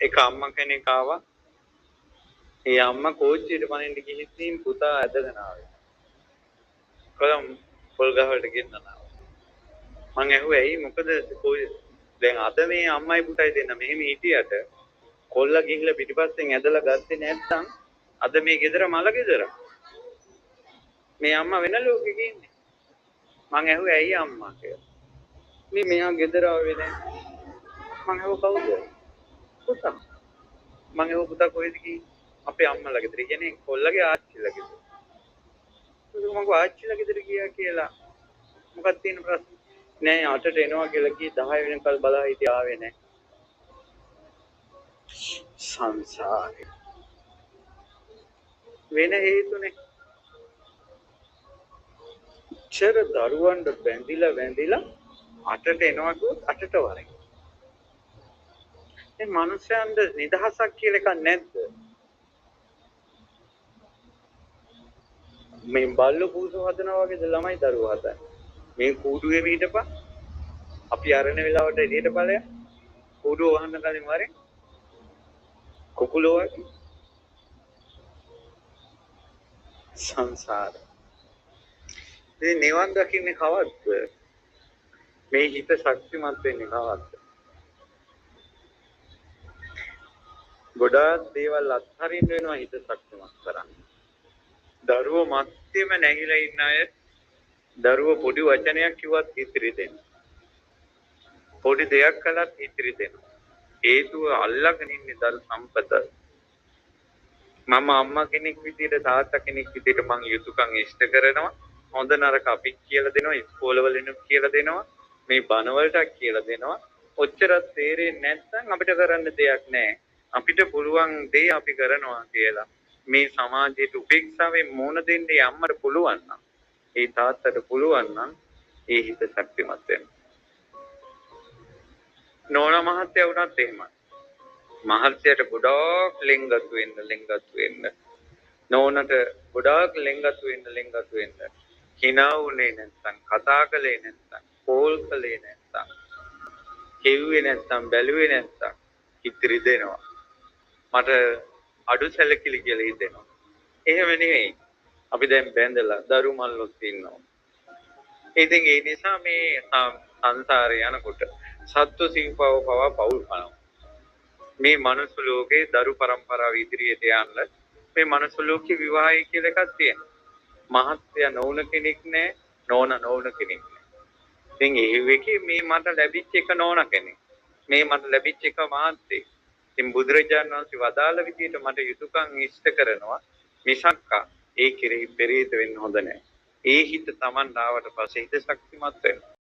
එක අම්මා කෙනෙක් ආවා. ඒ අම්මා කෝච්චියට පනින්න ගිහින් පුතා ඇදගෙන ආවා. කොළම් පොල් ගහවලට ගෙන්නනවා. මං ඇහුවා ඇයි මොකද දැන් අද මේ අම්මයි පුතයි දෙන්න මෙහෙම හිටියට කොල්ල ගිහිල්ලා පිටිපස්සෙන් ඇදලා ගත්තේ නැත්නම් අද මේ ගෙදර මල ගෙදර. මේ අම්මා වෙන ලෝකෙක ඉන්නේ. මං ඇහුවා ඇයි අම්මා කියලා. මේ මෙයා ගෙදර ආවේ නැහැ. මං ඇහුවා කවුද? පුතා. මං ඇහුවා පුතා කොහෙද ගියේ? අපේ අම්මලා ගෙදර. කියන්නේ කොල්ලගේ ආච්චිලා ගෙදර. මම ආච්චිලා ගෙදර ගියා කියලා. මොකක්ද තියෙන ප්‍රශ්නේ? නෑ 8ට එනවා කියලා කී 10 වෙනකල් බලා හිටිය ආවේ නෑ. සංසාරේ වෙන හේතුනේ. චර දරුවන්ට බැඳිලා 8ට එනවා කිව්වොත් 8ට වරේ. මේ මනුස්සයන්ට නිදහසක් කියලා එකක් නැද්ද? මේ බල්ලෝ පූසෝ හදනවා වගේද ළමයි දරුවෝ හදන්නේ. මේ කූඩුවේ පිටපන්. අපි අරණ වෙලාවට එළියට ඵලයක්. කූඩුව වහන්න කලින් වරේ. කුකුලෝ වගේ. සංසාර. මේ නිවන් දකින්නේ කවද්ද? මේ හිත ශක්තිමත් වෙන්නේ කවද්ද? ගොඩාක් දේවල් අත්හරින්න වෙනවා හිත ශක්තිමත් කරන්න. දරුවෝ මැත්තේම නැහිලා ඉන්න අය දරුවෝ පොඩි වචනයක් කිව්වත් ඉතිරි දෙනවා. පොඩි දෙයක් කළත් ඉතිරි දෙනවා. හේතුව අල්ලගෙන ඉන්නේ දරු සම්පත. මම අම්මා කෙනෙක් විදියට තාත්තා කෙනෙක් විදියට මං යුතුයකම් ඉෂ්ට කරනවා. හොඳ නරක අපි කියලා දෙනවා, ඉස්කෝලවලින් කියලා දෙනවා, මේ බණ වලට කියලා දෙනවා. ඔච්චරත් තේරෙන්නේ නැත්නම් අපිට කරන්න දෙයක් නැහැ. අපිට පුළුවන් දේ අපි කරනවා කියලා. මේ සමාජයට උපේක්ෂාවෙන් මුණ දෙන්නේ අම්මට පුළුවන් නම්, ඒ තාත්තට පුළුවන් නම් ඒ හිත ශක්තිමත් වෙනවා. නෝනා මහත්තයා වුණත් එහෙමයි. මහත්තයාට ගොඩාක් ලෙන්ගතු වෙන්න. නෝනට ගොඩාක් ලෙන්ගතු වෙන්න. hina උනේ නැත්නම්, කතා කළේ නැත්නම්, කෝල් කළේ නැත්නම්, කෙව්වේ නැත්නම්, බැලුවේ නැත්නම් ඉතිරි දෙනවා. මට අඩු සැලකිලි කියලා හිතෙනවා. එහෙම නෙවෙයි. අපි දැන් බැඳලා දරු මල්ලොත් ඉන්නවා. ඉතින් ඒ නිසා මේ සංසාරේ යනකොට සත්ව සිව්පව පවා පවුල් කරනවා. මේ මනුස්ස ලෝකේ දරු પરම්පරාව ඉදිරියට යන්න මේ මනුස්ස ලෝකේ විවාහය කියලා එකක් තියෙනවා. මහත්ය නොවුන කෙනෙක් නෑ, නෝන නොවුන කෙනෙක් නෑ. ඉතින් ඒ වෙකේ මේ මට ලැබිච්ච එක නෝන කෙනෙක්. මේ මට ලැබිච්ච එක මහත්ය. ඉතින් බුදුරජාණන් වහන්සේ වදාළ විදිහට මට යුතුයකම් ඉෂ්ට කරනවා. මිසක්කා ඒ කෙරෙහි පෙරේත වෙන්න හොඳ නෑ. ඒ හිත Taman ආවට පස්සේ හිත ශක්තිමත් වෙනවා.